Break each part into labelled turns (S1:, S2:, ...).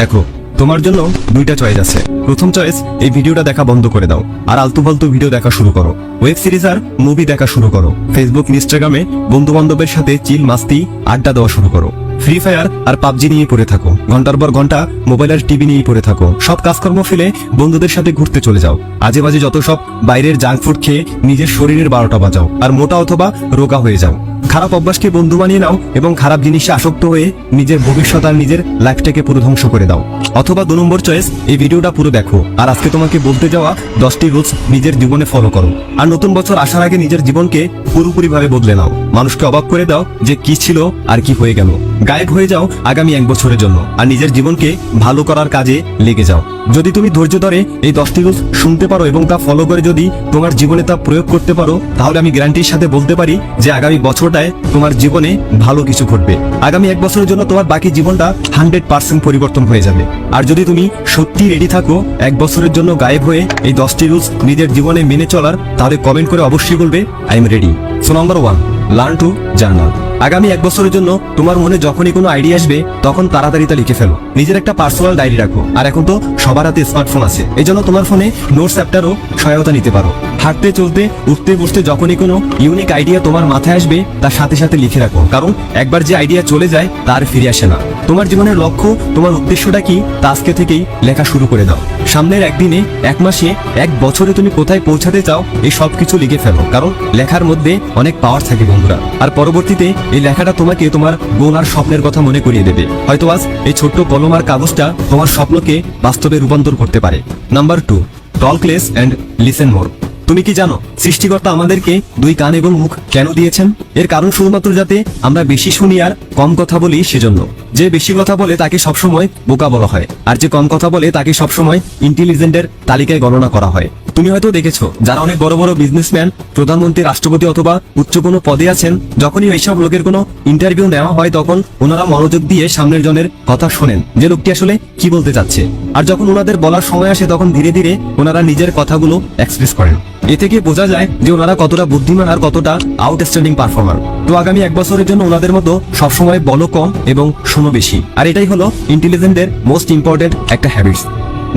S1: দেখো, তোমার জন্য দুইটা চয়েস আছে। প্রথম চয়েস, এই ভিডিওটা দেখা বন্ধ করে দাও আর আলতু ফালতু ভিডিও দেখা শুরু করো। ওয়েব সিরিজ আর মুভি দেখা শুরু করো। ফেসবুক ইনস্টাগ্রামে বন্ধু বান্ধবের সাথে চিল মাস্তি আড্ডা দেওয়া শুরু করো। ফ্রি ফায়ার আর পাবজি নিয়ে পড়ে থাকো। ঘন্টার পর ঘন্টা মোবাইল আর টিভি নিয়ে পড়ে থাকো। সব কাজকর্ম ফেলে বন্ধুদের সাথে ঘুরতে চলে যাও। আজে বাজে যত সব বাইরের জাঙ্ক ফুড খেয়ে নিজের শরীরের 12টা বাজাও আর মোটা অথবা রোগা হয়ে যাও। খারাপ অভ্যাসকে বন্ধু বানিয়ে নাও এবং খারাপ জিনিসে আসক্ত হয়ে নিজের ভবিষ্যৎ আর নিজের লাইফটাকে পুরো ধ্বংস করে দাও। অথবা 2 নম্বর চয়েস, এই ভিডিওটা পুরো দেখো আর আজকে তোমাকে বলতে যাওয়া 10টি রুলস নিজের জীবনে ফলো করো। আর নতুন বছর আসার আগে নিজের জীবনকে পুরোপুরি ভাবে বদলে নাও। মানুষকে অবাক করে দাও যে কি ছিল আর কি হয়ে গেল। গায়েব হয়ে যাও আগামী 1 বছরের জন্য আর নিজের জীবনকে ভালো করার কাজে লেগে যাও। যদি তুমি ধৈর্য ধরে এই 10টি রুলস শুনতে পারো এবং তা ফলো করে যদি তোমার জীবনে তা প্রয়োগ করতে পারো, তাহলে আমি গ্যারান্টির সাথে বলতে পারি যে আগামী বছরটায় তোমার জীবনে ভালো কিছু ঘটবে। আগামী 1 বছরের জন্য তোমার বাকি জীবনটা 100% পরিবর্তন হয়ে যাবে। আর যদি তুমি সত্যি রেডি থাকো 1 বছরের জন্য গায়েব হয়ে এই 10টি রুলস নিজের জীবনে মেনে চলার, তাহলে কমেন্ট করে অবশ্যই বলবে I am ready. So number 1, learn to journal. আগামী 1 বছরের জন্য তোমার মনে যখনই কোনো আইডিয়া আসবে তখন তাড়াতাড়ি তা লিখে ফেলো। নিজের একটা পার্সোনাল ডায়েরি রাখো। আর এখন তো সবার হাতে স্মার্টফোন আছে, এই জন্য তোমার ফোনে নোটস অ্যাপটারও সহায়তা নিতে পারো। হাঁটতে চলতে উঠতে বসতে যখনই কোনো ইউনিক আইডিয়া তোমার মাথায় আসবে তার সাথে সাথে লিখে রাখো, কারণ একবার যে আইডিয়া চলে যায় তার ফিরে আসে না। তোমার জীবনের লক্ষ্য, তোমার উদ্দেশ্যটা কি তা আজকে থেকেই লেখা শুরু করে দাও। সামনের 1 দিনে, 1 মাসে, 1 বছরে তুমি কোথায় পৌঁছাতে চাও এই সব কিছু লিখে ফেলো, কারণ লেখার মধ্যে অনেক পাওয়ার থাকে বন্ধুরা। আর পরবর্তীতে এই লেখাটা তোমাকে তোমার গোল আর স্বপ্নের কথা মনে করিয়ে দেবে। হয়তো আজ এই ছোট্ট কলম আর কাগজটা তোমার স্বপ্নকে বাস্তবে রূপান্তর করতে পারে। Number 2, talk less and listen more. তুমি কি জানো সৃষ্টিকর্তা আমাদেরকে 2 কান এবং মুখ কেন দিয়েছেন? এর কারণ শুধুমাত্র যাতে আমরা বেশি শুনি আর কম কথা বলি সেজন্য। যে বেশি কথা বলে তাকে সবসময় বোকা বলা হয়, আর যে কম কথা বলে তাকে সবসময় ইন্টেলিজেন্টের তালিকায় গণনা করা হয়। তুমি হয়তো দেখেছো যারা অনেক বড় বড় বিজনেসম্যান, প্রধানমন্ত্রী, রাষ্ট্রপতি অথবা উচ্চ কোনো পদে আছেন, যখনই এইসব লোকের কোনো ইন্টারভিউ নেওয়া হয় তখন ওনারা মনোযোগ দিয়ে সামনের জনের কথা শোনেন যে লোকটি আসলে কি বলতে চাচ্ছে। আর যখন ওনাদের বলার সময় আসে তখন ধীরে ধীরে ওনারা নিজের কথাগুলো এক্সপ্রেস করেন। এ থেকে বোঝা যায় যে ওনারা কতটা বুদ্ধিমান আর কতটা আউটস্ট্যান্ডিং পারফর্মার। তো আগামী 1 বছরের জন্য ওনাদের মতো সবসময় বলো কম এবং শোনো বেশি। আর এটাই হলো ইন্টেলিজেন্টের মোস্ট ইম্পর্টেন্ট একটা হ্যাবিটস।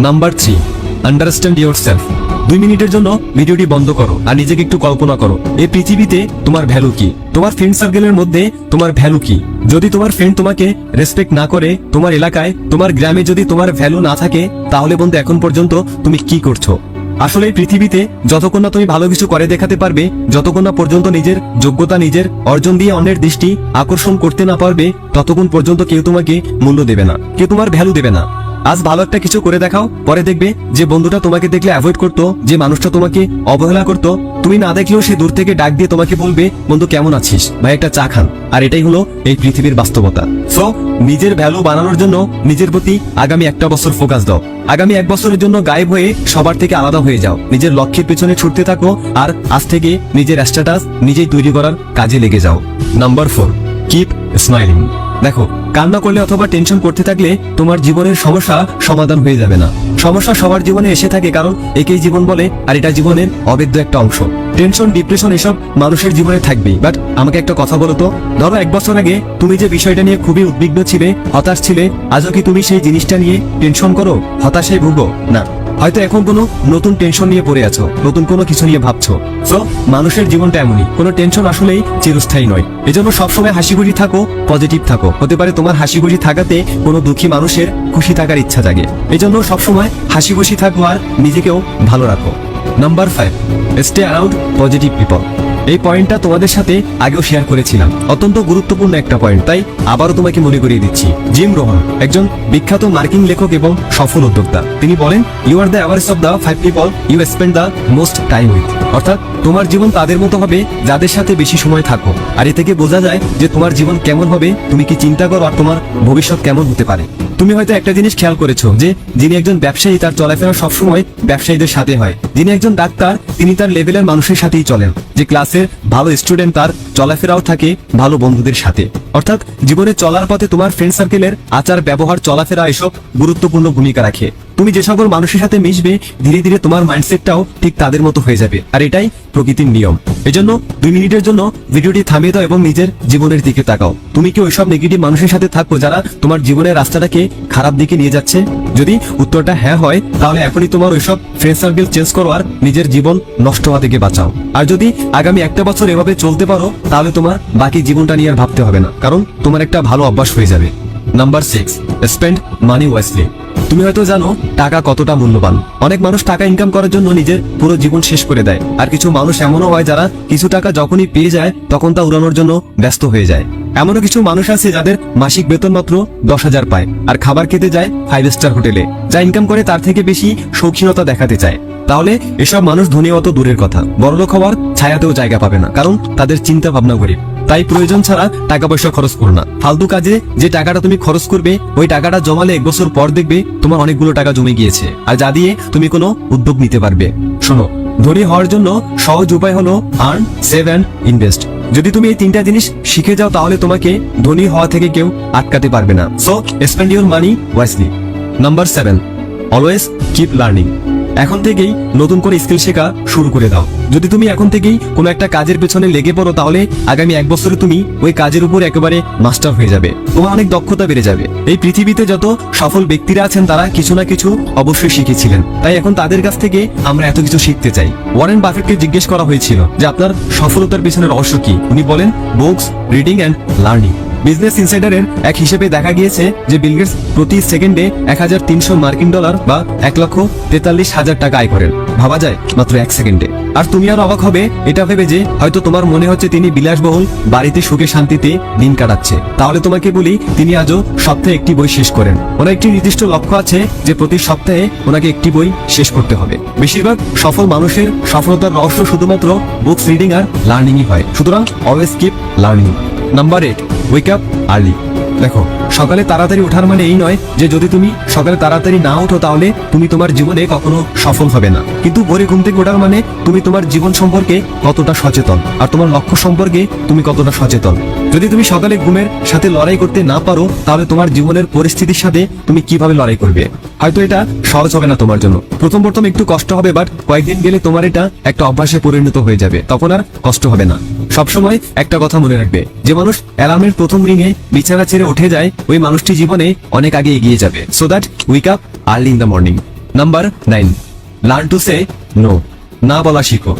S1: Number 3, understand yourself. 2 মিনিটের জন্য ভিডিওটি বন্ধ করো আর নিজেকে একটু কল্পনা করো এই পৃথিবীতে তোমার ভ্যালু কি, তোমার ফ্রেন্ড সার্কেলের মধ্যে তোমার ভ্যালু কি। যদি তোমার ফ্রেন্ড তোমাকে রেসপেক্ট না করে, তোমার এলাকায়, তোমার গ্রামে যদি তোমার ভ্যালু না থাকে, তাহলে বন্ধু এখন পর্যন্ত তুমি কি করছো? আসলে এই পৃথিবীতে যতক্ষণ না তুমি ভালো কিছু করে দেখাতে পারবে, যতক্ষণ না পর্যন্ত নিজের যোগ্যতা, নিজের অর্জন দিয়ে অন্যের দৃষ্টি আকর্ষণ করতে না পারবে, ততক্ষণ পর্যন্ত কেউ তোমাকে মূল্য দেবে না, কেউ তোমার ভ্যালু দেবে না। আজ ভালো একটা কিছু করে দেখাও, পরে দেখবে যে বন্ধুটা তোমাকে দেখলে অ্যাভয়েড করতো, যে মানুষটা তোমাকে অবহেলা করতো, তুমি না দেখলেও সে দূর থেকে ডাক দিয়ে তোমাকে বলবে বন্ধু কেমন আছিস, ভাই একটা চা খান। আর এটাই হলো এই পৃথিবীর বাস্তবতা। সো নিজের ভ্যালু বানানোর জন্য নিজের প্রতি আগামী 1টা বছর ফোকাস দাও। আগামী 1 বছরের জন্য গায়েব হয়ে সবার থেকে আলাদা হয়ে যাও, নিজের লক্ষ্যের পেছনে ছুটতে থাকো আর আজ থেকে নিজের স্ট্যাটাস নিজেই তৈরি করার কাজে লেগে যাও। Number 4, keep smiling. দেখো, কান্না করলে অথবা টেনশন করতে থাকলে তোমার জীবনের সমস্যা সমাধান হয়ে যাবে না। সমস্যা সবার জীবনে এসে থাকে, কারণ একেই জীবন বলে আর এটা জীবনের অবেদ্য একটা অংশ। টেনশন, ডিপ্রেশন এসব মানুষের জীবনে থাকবেই। বাট আমাকে একটা কথা বলো তো, ধরো 1 বছর আগে তুমি যে বিষয়টা নিয়ে খুবই উদ্বিগ্ন ছিলে, হতাশ ছিলে, আজও কি তুমি সেই জিনিসটা নিয়ে টেনশন করো, হতাশায় ভুগো? না, হয়তো এখন কোনো নতুন টেনশন নিয়ে পড়ে আছো, নতুন কোনো কিছু নিয়ে ভাবছো। সো মানুষের জীবনটা এমনই, কোনো টেনশন আসলেই চিরস্থায়ী নয়। এজন্য সবসময় হাসি খুশি থাকো, পজিটিভ থাকো। হতে পারে তোমার হাসি খুশি থাকাতে কোনো দুঃখী মানুষের খুশি থাকার ইচ্ছা জাগে। এজন্য সবসময় হাসি খুশি থাকো আর নিজেকেও ভালো রাখো। Number 5, stay around positive people. এই পয়েন্টটা তোমাদের সাথে আগেও শেয়ার করেছিলাম, অত্যন্ত গুরুত্বপূর্ণ একটা পয়েন্ট, তাই আবারও তোমাকে মনে করিয়ে দিচ্ছি। জিম রোহন একজন বিখ্যাত মার্কেটিং লেখক এবং সফল উদ্যোক্তা। তিনি বলেন, you are the average of the 5 people you spend the most time with. অর্থাৎ তোমার জীবন তাদের মতো হবে যাদের সাথে বেশি সময় থাকো। আর এ থেকে বোঝা যায় যে তোমার জীবন কেমন হবে, তুমি কি চিন্তা করো আর তোমার ভবিষ্যৎ কেমন হতে পারে। তুমি হয়তো একটা জিনিস খেয়াল করেছো যে যিনি একজন ব্যবসায়ী তার চলাফেরা সবসময় ব্যবসায়ীদের সাথে হয়, যিনি একজন ডাক্তার তিনি তার লেভেলের মানুষের সাথেই চলেন, যে ক্লাসের ভালো স্টুডেন্ট তার চলাফেরাও থাকে ভালো বন্ধুদের সাথে। অর্থাৎ জীবনে চলার পথে তোমার ফ্রেন্ড সার্কেলের আচার, ব্যবহার, চলাফেরা এসব গুরুত্বপূর্ণ ভূমিকা রাখে। তুমি যে সকল মানুষের সাথে মিশবে ধীরে ধীরে তোমার মাইন্ডসেটটাও ঠিক তাদের মতো হয়ে যাবে, আর এটাই প্রকৃতির নিয়ম। এজন্য 2 মিনিটের জন্য ভিডিওটি থামিয়ে দাও এবং নিজের জীবনের দিকে তাকাও। তুমি কি ওইসব নেগেটিভ মানুষের সাথে থাকো যারা তোমার জীবনের রাস্তাটাকে খারাপ দিকে নিয়ে যাচ্ছে? যদি উত্তরটা হ্যাঁ হয়, তাহলে এখনই তোমার ওইসব ফ্রেন্ড সার্কেল চেঞ্জ করো আর নিজের জীবন নষ্ট হওয়া থেকে বাঁচাও। আর যদি আগামী 1 বছর এভাবে চলতে পারো, তাহলে তোমার বাকি জীবনটা নিয়ে আর ভাবতে হবে না, কারণ তোমার একটা ভালো অভ্যাস হয়ে যাবে। Number 6, spend money wisely. তুমি হয়তো জানো টাকা কতটা মূল্যবান। অনেক মানুষ টাকা ইনকাম করার জন্য নিজের পুরো জীবন শেষ করে দেয়, আর কিছু মানুষ এমনও হয় যারা কিছু টাকা যখনই পেয়ে যায় তখন তা উড়ানোর জন্য ব্যস্ত হয়ে যায়। এমনও কিছু মানুষ আছে যাদের মাসিক বেতন মাত্র 10,000 পায় আর খাবার খেতে যায় 5 স্টার হোটেলে। যা ইনকাম করে তার থেকে বেশি শৌখিনতা দেখাতে চায়। তাহলে এসব মানুষ ধনী অত দূরের কথা, বড়লোক হওয়ার ছায়াতেও জায়গা পাবে না, কারণ তাদের চিন্তা ভাবনা গরিব। তাই প্রয়োজন ছাড়া টাকা পয়সা খরচ করো না। ফালতু কাজে যে টাকাটা তুমি খরচ করবে, ওই টাকাটা জমালে 1 বছর পর দেখবে তোমার অনেকগুলো টাকা জমে গিয়েছে, আর যা দিয়ে তুমি কোনো উদ্যোগ নিতে পারবে। শোনো, ধনী হওয়ার জন্য সহজ উপায় হলো আর্ন, সেভ অ্যান্ড ইনভেস্ট। যদি তুমি এই 3টা জিনিস শিখে যাও, তাহলে তোমাকে ধনী হওয়া থেকে কেউ আটকাতে পারবে না। So spend your money wisely. Number 7, always keep learning. এখন থেকেই নতুন করে স্কিল শেখা শুরু করে দাও। যদি তুমি এখন থেকেই কোনো একটা কাজের পেছনে লেগে পড়ো, তাহলে আগামী 1 বছরে তুমি ওই কাজের উপর একেবারে মাস্টার হয়ে যাবে। তোমার অনেক দক্ষতা বেড়ে যাবে। এই পৃথিবীতে যত সফল ব্যক্তিরা আছেন তারা কিছু না কিছু অবশ্যই শিখেছিলেন, তাই এখন তাদের কাছ থেকে আমরা এত কিছু শিখতে চাই। ওয়ারেন বাফেটকে জিজ্ঞেস করা হয়েছিল যে আপনার সফলতার পেছনে রহস্য কি। উনি বলেন, books, reading and learning. Business ইনসাইডারের এক হিসেবে দেখা গিয়েছে যে বিল গেটস প্রতি সেকেন্ডে $1,300 বা 1,43,000 টাকা আয় করেন। ভাবা যায়, মাত্র 1 সেকেন্ডে। আর তুমি আর অবাক হবে এটা ভেবে যে হয়তো তোমার মনে হচ্ছে তিনি বিলাসবহুল বাড়িতে সুখে শান্তিতে দিন কাটাচ্ছে। তাহলে তোমাকে বলি, তিনি আজও সপ্তাহে 1টি বই শেষ করেন। ওনার একটি নির্দিষ্ট লক্ষ্য আছে যে প্রতি সপ্তাহে ওনাকে 1টি বই শেষ করতে হবে। বেশিরভাগ সফল মানুষের সফলতার রহস্য শুধুমাত্র বুকস রিডিং আর লার্নিংই হয়। সুতরাং always keep learning. Number 8, wake up early. দেখো, সকালে তাড়াতাড়ি ওঠার মানে এই নয় যে যদি তুমি সকালে তাড়াতাড়ি না ওঠো তাহলে তুমি তোমার জীবনে কখনো সফল হবে না, কিন্তু ভোরে ঘুম থেকে ওঠার মানে তুমি তোমার জীবন সম্পর্কে কতটা সচেতন আর তোমার লক্ষ্য সম্পর্কে তুমি কতটা সচেতন। যদি তুমি সকালে ঘুমের সাথে লড়াই করতে না পারো, তাহলে তোমার জীবনের পরিস্থিতির সাথে তুমি কিভাবে লড়াই করবে? হয়তো এটা সহজ হবে না তোমার জন্য, প্রথম একটু কষ্ট হবে, বাট কয়েকদিন গেলে তোমার এটা একটা অভ্যাসে পরিণত হয়ে যাবে, তখন আর কষ্ট হবে না। সবসময় একটা কথা মনে রাখবে, যে মানুষ অ্যালার্মের প্রথম রিংয়ে বিছানা ছেড়ে উঠে যায়, ওই মানুষটি জীবনে অনেক আগে এগিয়ে যাবে। So that wake up early in the morning. Number 9, learn to say no. না বলা শিখো।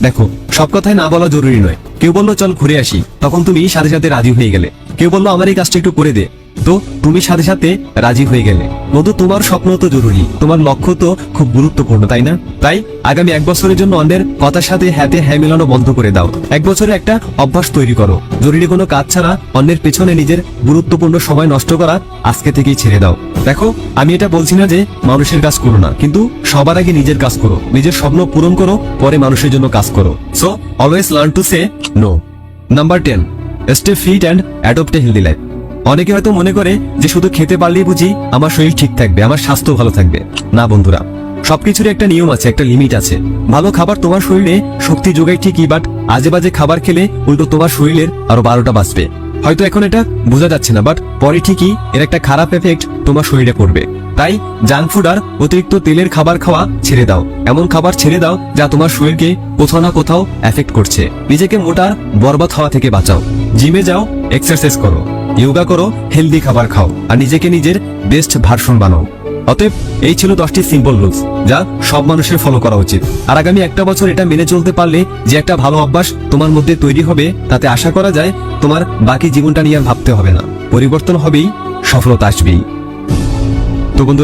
S1: দেখো, সব কথায় না বলা জরুরি নয়। কেউ বললো চল ঘুরে আসি, তখন তুমি সাথে সাথে রাজি হয়ে গেলে। কেউ বললো আমার এই কাজটা একটু করে দে, তো তুমি সাথে সাথে রাজি হয়ে গেলে। বন্ধু, তোমার স্বপ্ন তো জরুরি, তোমার লক্ষ্য তো খুব গুরুত্বপূর্ণ, তাই না? তাই আগামী 1 বছরের জন্য অন্যের কথার সাথে হাতে হ্যাঁ মেলানো বন্ধ করে দাও। 1 বছরে একটা অভ্যাস তৈরি করো। জরুরি কোনো কাজ ছাড়া অন্যের পেছনে নিজের গুরুত্বপূর্ণ সময় নষ্ট করা আজকে থেকেই ছেড়ে দাও। দেখো, আমি এটা বলছি না যে মানুষের কাজ করো না, কিন্তু সবার আগে নিজের কাজ করো, নিজের স্বপ্ন পূরণ করো, পরে মানুষের জন্য কাজ করো। So always learn to say no. Number 10, stay fit and adopt a healthy life. অনেকে হয়তো মনে করে যে শুধু খেতে পারলেই বুঝি আমার শরীর ঠিক থাকবে, আমার স্বাস্থ্য ভালো থাকবে। না বন্ধুরা, সবকিছুর একটা নিয়ম আছে, একটা লিমিট আছে। ভালো খাবার তোমার শরীরে শক্তি যোগায় ঠিকই, বাট আজে বাজে খাবার খেলে উল্টো তোমার শরীরের আরো 12টা বাঁচবে। হয়তো এখন এটা বোঝা যাচ্ছে না, বাট পরে ঠিকই এর একটা খারাপ এফেক্ট তোমার শরীরে পড়বে। তাই জাঙ্ক ফুড আর অতিরিক্ত তেলের খাবার খাওয়া ছেড়ে দাও। এমন খাবার ছেড়ে দাও যা তোমার শরীরকে কোথাও না কোথাও এফেক্ট করছে। নিজেকে মোটা বরবাদ হওয়া থেকে বাঁচাও। জিমে যাও, এক্সারসাইজ করো, যোগা করো, হেলদি খাবার খাও, আর নিজেকে নিজের বেস্ট ভার্সন বানাও। অতএব এই ছিল 10টি সিম্পল রুলস যা সব মানুষের ফলো করা উচিত। আর আগামী 1টা বছর এটা মেনে চলতে পারলে যে একটা ভালো অভ্যাস তোমার মধ্যে তৈরি হবে, তাতে আশা করা যায় তোমার বাকি জীবনটা নিয়ে আর ভাবতে হবে না। পরিবর্তন হবেই, সফলতা আসবেই। তো বন্ধুরা,